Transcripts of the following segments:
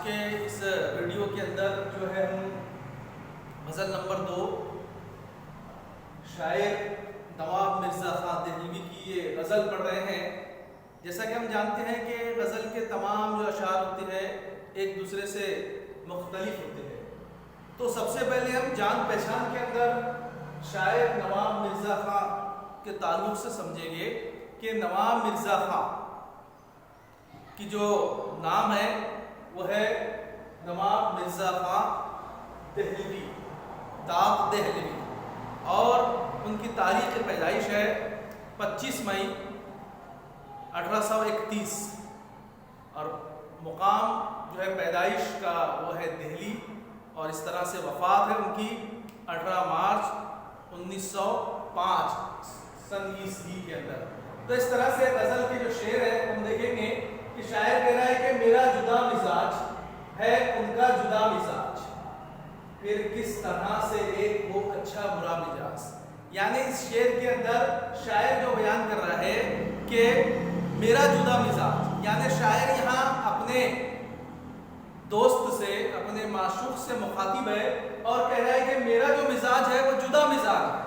کے اس ویڈیو کے اندر جو ہے ہم غزل نمبر 2 شاعر نواب مرزا خان دہلوی کی یہ غزل پڑھ رہے ہیں۔ جیسا کہ ہم جانتے ہیں کہ غزل کے تمام جو اشعار ہوتے ہیں ایک دوسرے سے مختلف ہوتے ہیں، تو سب سے پہلے ہم جان پہچان کے اندر شاعر نواب مرزا خان کے تعلق سے سمجھیں گے کہ نواب مرزا خان کی جو نام ہے وہ ہے نواب مرزا خان دہلوی، داغ دہلوی، اور ان کی تاریخ پیدائش ہے 25 مئی 1831 اور مقام جو ہے پیدائش کا وہ ہے دہلی، اور اس طرح سے وفات ہے ان کی 18 مارچ 1905 سن عیسوی کے اندر۔ تو اس طرح سے غزل کے جو شعر ہے ہم دیکھیں گے کہ شاعر کہہ رہا ہے کہ میرا جدا مزاج ہے ان کا جدا مزاج، پھر کس طرح سے ایک وہ اچھا برا مزاج۔ یعنی اس شعر کے اندر شاعر جو بیان کر رہا ہے کہ میرا جدا مزاج، یعنی شاعر یہاں اپنے دوست سے، اپنے معشوق سے مخاطب ہے اور کہہ رہا ہے کہ میرا جو مزاج ہے وہ جدا مزاج ہے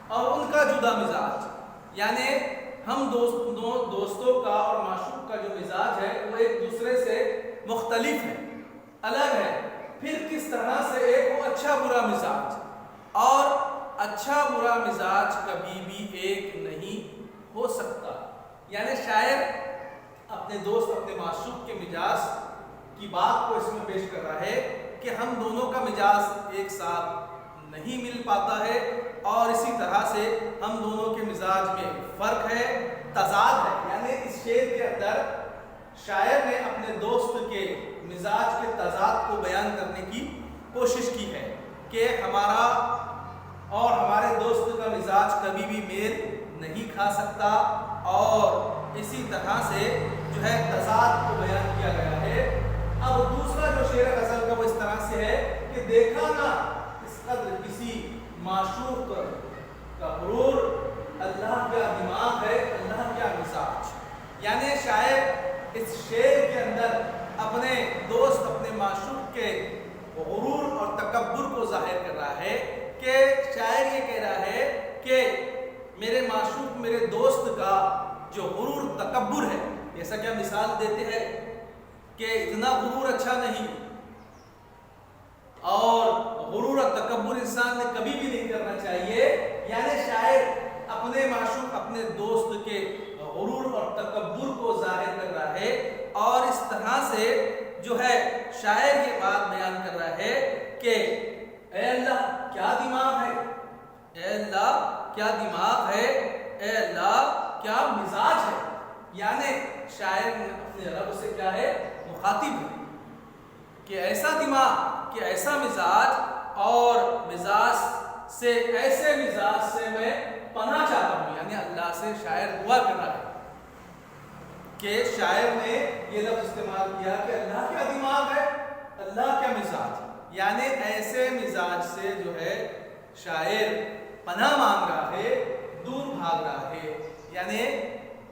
اور ان کا جدا مزاج، یعنی ہم دوستوں کا اور معشوق کا جو مزاج ہے وہ ایک دوسرے سے مختلف ہے، الگ ہے، پھر کس طرح سے ایک وہ اچھا برا مزاج، اور اچھا برا مزاج کبھی بھی ایک نہیں ہو سکتا۔ یعنی شاعر اپنے دوست، اپنے معشوق کے مزاج کی بات کو اس میں پیش کر رہا ہے کہ ہم دونوں کا مزاج ایک ساتھ نہیں مل پاتا ہے، اور اسی طرح سے ہم دونوں کے مزاج میں فرق ہے، تضاد ہے۔ یعنی اس شعر کے اندر شاعر نے اپنے دوست کے مزاج کے تضاد کو بیان کرنے کی کوشش کی ہے کہ ہمارا اور ہمارے دوست کا مزاج کبھی بھی میل نہیں کھا سکتا، اور اسی طرح سے جو ہے تضاد کو بیان کیا گیا ہے۔ اب دوسرا جو شعر غزل کا وہ اس طرح سے ہے کہ دیکھا نہ اس قدر کسی معشوق کا غرور، اللہ کیا دماغ ہے، اللہ کیا مزاج۔ یعنی شاعر اس شعر کے اندر اپنے دوست، اپنے معشوق کے غرور اور تکبر کو ظاہر کر رہا ہے کہ شاعر یہ کہہ رہا ہے کہ میرے معشوق، میرے دوست کا جو غرور تکبر ہے، جیسا کہ ہم مثال دیتے ہیں کہ اتنا غرور اچھا نہیں، اور غرور اور تکبر انسان نے کبھی بھی نہیں کرنا چاہیے۔ یعنی شاعر اپنے معشوق، اپنے دوست کے غرور اور تکبر کو ظاہر کر رہا ہے، اور اس طرح سے جو ہے شاعر یہ بات بیان کر رہا ہے کہ اے اللہ کیا دماغ ہے، اے اللہ کیا دماغ ہے، اے اللہ کیا مزاج ہے۔ یعنی شاعر نے اپنے رب سے کیا ہے مخاطب ہے کہ ایسا دماغ، کہ ایسا مزاج، اور مزاج سے، ایسے مزاج سے میں پناہ چاہتا ہوں۔ یعنی اللہ سے شاعر دعا کر رہا ہے کہ شاعر نے یہ لفظ استعمال کیا کہ اللہ کیا دماغ ہے، اللہ کیا مزاج، یعنی ایسے مزاج سے جو ہے شاعر پناہ مانگ رہا ہے، دور بھاگ رہا ہے۔ یعنی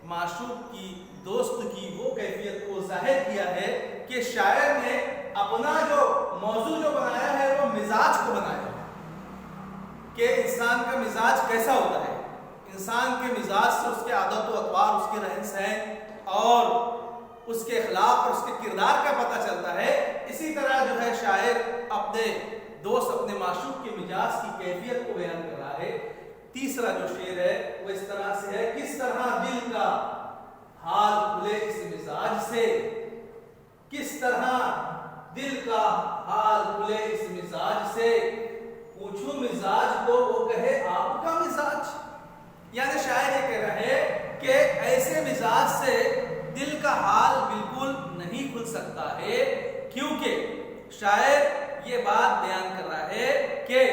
معشوق کی، دوست کی وہ کیفیت کو ظاہر کیا ہے کہ شاعر نے اپنا جو موضوع جو بنایا ہے وہ مزاج کو بنایا ہے کہ انسان کا مزاج کیسا ہوتا ہے، انسان کے مزاج سے اس کے عادت و اطوار، اس کے رہن سہن اور اس کے اخلاق اور اس کے کردار کا پتہ چلتا ہے۔ اسی طرح جو ہے شاعر اپنے دوست، اپنے معشوق کے مزاج کی کیفیت کو بیان کر رہا ہے۔ تیسرا جو شعر ہے وہ اس طرح سے ہے، کس طرح دل کا حال کھلے اس مزاج سے، کس طرح دل کا حال کھلے اس مزاج سے، پوچھوں مزاج کو وہ کہے آپ کا مزاج۔ یعنی شاعر یہ کہہ رہا ہے کہ ایسے مزاج سے دل کا حال بالکل نہیں کھل سکتا ہے، کیونکہ شاعر یہ بات بیان کر رہا ہے کہ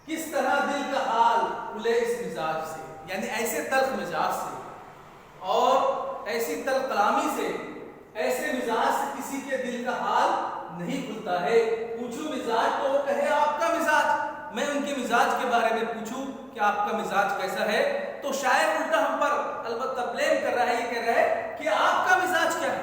کس طرح دل کا حال کھلے اس مزاج سے، یعنی ایسے تلخ مزاج سے اور ایسی تلخ کلامی سے، ایسے مزاج سے کسی کے دل کا حال نہیں کھلتا ہے۔ پوچھو مزاج تو وہ کہے آپ کا مزاج، میں ان کے مزاج کے بارے میں پوچھوں کہ آپ کا مزاج کیسا ہے، تو شاعر الٹا ہم پر البتہ بلیم کر رہا ہے، یہ کہہ رہا ہے کہ آپ کا مزاج کیا ہے،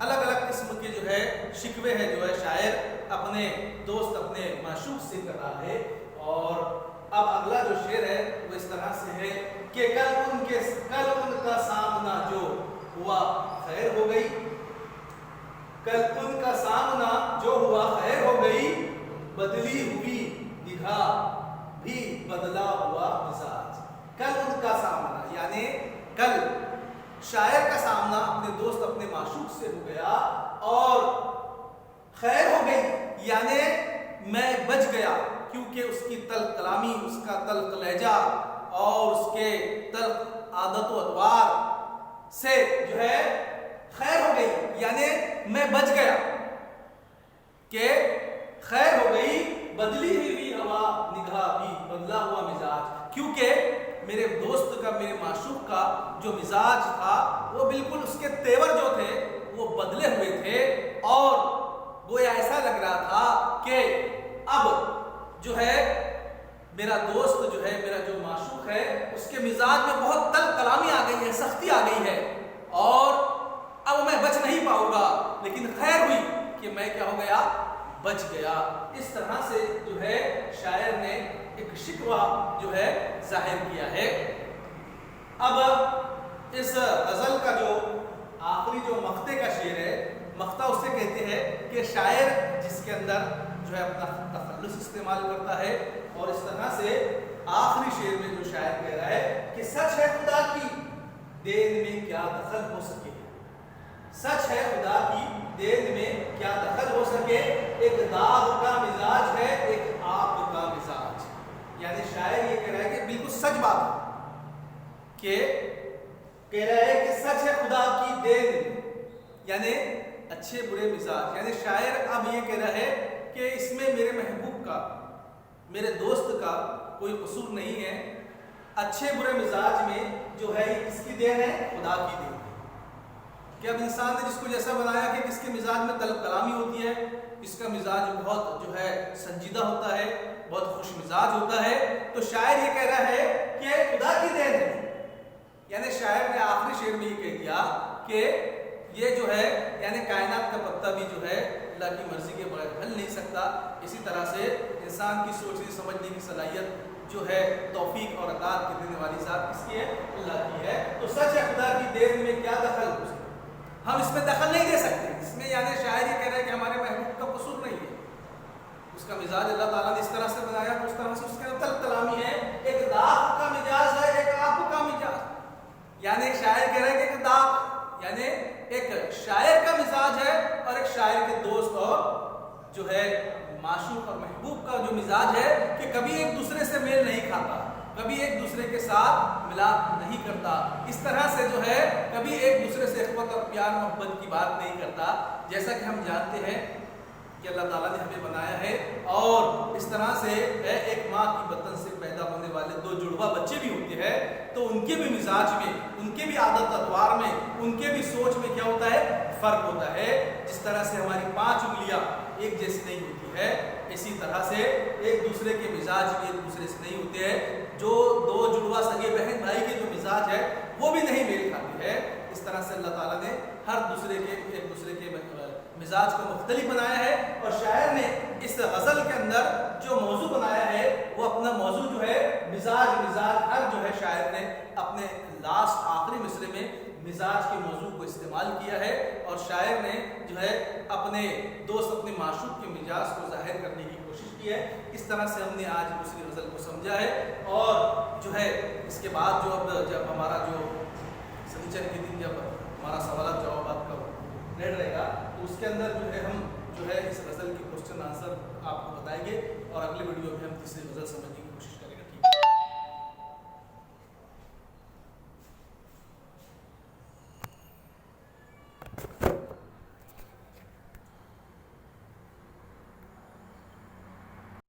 الگ الگ قسم کے جو ہے شکوے ہیں جو ہے شاعر اپنے دوست اپنے معشوق سے کر رہا ہے. اور اب اگلا جو شعر ہے وہ اس طرح سے ہے کہ کل ان کا سامنا جو ہوا خیر ہو گئی. کل ان کا سامنا جو ہوا خیر ہو گئی. بدلی ہوئی نگاہ بھی بدلا ہوا مزاج. کل ان کا سامنا یعنی کل شاعر کا سامنا اپنے دوست اپنے معشوق سے ہو گیا اور خیر ہو گئی یعنی میں بچ گیا کیونکہ اس کی تلخ کلامی اس کا تلخ لہجہ اور اس کے تلخ عادت و اطوار سے جو ہے خیر ہو گئی یعنی میں بچ گیا کہ خیر ہو گئی. بدلی ہوئی ہوا نگاہ بھی بدلا ہوا مزاج کیونکہ میرے دوست کا میرے معشوق کا جو مزاج تھا وہ بالکل اس کے تیور جو تھے وہ بدلے ہوئے تھے اور گویا ایسا لگ رہا تھا کہ اب جو ہے میرا دوست جو ہے میرا جو معشوق ہے اس کے مزاج میں بہت تلخ کلامی آ گئی ہے, سختی آ گئی ہے اور اب میں بچ نہیں پاؤں گا. لیکن خیر ہوئی کہ میں کیا ہو گیا, بچ گیا. اس طرح سے جو ہے شاعر نے ایک شکوہ جو ہے ظاہر کیا ہے. اب اس غزل کا جو آخری جو مقطع کا شعر ہے, مقطع اسے کہتے ہیں کہ شاعر جس کے اندر جو ہے اپنا تخلص استعمال کرتا ہے اور اس طرح سے آخری شعر میں جو شاعر کہہ رہا ہے کہ سچ ہے خدا کی دین میں کیا دخل ہو سکے. سچ ہے خدا کی دین میں کیا دخل ہو سکے. ایک داغ کا مزاج ہے ایک آگ کا مزاج. یعنی شاعر یہ کہہ رہا ہے کہ بالکل سچ بات ہے کہ کہہ رہا ہے کہ سچ ہے خدا کی دین یعنی اچھے برے مزاج. یعنی شاعر اب یہ کہہ رہا ہے کہ اس میں میرے محبوب کا میرے دوست کا کوئی قصور نہیں ہے. اچھے برے مزاج میں جو ہے یہ کس کی دین ہے, خدا کی دین ہے. کہ اب انسان نے جس کو جیسا بنایا کہ کس کے مزاج میں طلب کلامی ہوتی ہے, کس کا مزاج بہت جو ہے سنجیدہ ہوتا ہے, بہت خوش مزاج ہوتا ہے. تو شاعر یہ کہہ رہا ہے کہ خدا کی دین ہے. یعنی شاعر نے آخری شعر میں یہ کہہ دیا کہ یہ جو ہے یعنی کائنات کا پتہ بھی جو ہے اللہ کی مرضی کے بغیر ہل نہیں سکتا. اسی طرح سے انسان کی سوچنے سمجھنے کی صلاحیت جو ہے توفیق اور عطا کے دینے والی ذات کس کی ہے, اللہ کی ہے. تو سچ ہے خدا کی دین میں کیا دخل ہو سکتا, ہم اس میں دخل نہیں دے سکتے. اس میں یعنی شاعر یہ کہہ رہے ہیں کہ ہمارے محبوب کا قصور نہیں ہے. اس کا مزاج اللہ تعالیٰ نے اس طرح سے بنایا تو اس طرح سے اس کے اندر طلب کلامی ہے. ایک داغ کا مزاج ہے ایک آگ کا مزاج. یعنی ایک شاعر کہہ رہے ہیں کہ ایک داغ یعنی ایک شاعر کا مزاج ہے اور ایک شاعر کے دوست اور جو ہے معشوق اور محبوب کا جو مزاج ہے کہ کبھی ایک دوسرے سے میل نہیں کھاتا, کبھی ایک دوسرے کے ساتھ ملاپ نہیں کرتا. اس طرح سے جو ہے کبھی ایک دوسرے سے اخوت اور پیار محبت کی بات نہیں کرتا. جیسا کہ ہم جانتے ہیں کہ اللہ تعالیٰ نے ہمیں بنایا ہے اور اس طرح سے ایک ماں کی بطن سے پیدا ہونے والے دو جڑواں بچے بھی ہوتے ہیں تو ان کے بھی مزاج میں, ان کے بھی عادت اطوار میں, ان کے بھی سوچ میں کیا ہوتا ہے, فرق ہوتا ہے. جس طرح سے ہماری 5 انگلیاں ایک جیسی نہیں ہوتی ہے اسی طرح سے ایک دوسرے کے مزاج بھی ایک دوسرے سے نہیں ہوتے ہیں. جو دو جڑواں سگے بہن بھائی کے جو مزاج ہے وہ بھی نہیں میل کھاتے ہیں. اس طرح سے اللہ تعالیٰ نے ہر دوسرے کے ایک دوسرے کے مزاج کو مختلف بنایا ہے. اور شاعر نے اس غزل کے اندر جو موضوع بنایا ہے وہ اپنا موضوع جو ہے مزاج ہر جو ہے شاعر نے اپنے لاسٹ آخری مصرے میں مزاج کے موضوع کو استعمال کیا ہے. اور شاعر نے جو ہے اپنے دوست اپنے معشوق کے مزاج کو ظاہر کرنے کی کوشش کی ہے. اس طرح سے ہم نے آج دوسری غزل کو سمجھا ہے. اور جو ہے اس کے بعد جو اب جب ہمارا جو سنیچر کے دن جب ہمارا سوالات جوابات کا ریڈ رہے گا تو اس کے اندر جو ہے ہم جو ہے اس غزل کی کوشچن آنسر آپ کو بتائیں گے اور اگلے ویڈیو میں ہم تیسری غزل سمجھیں گے.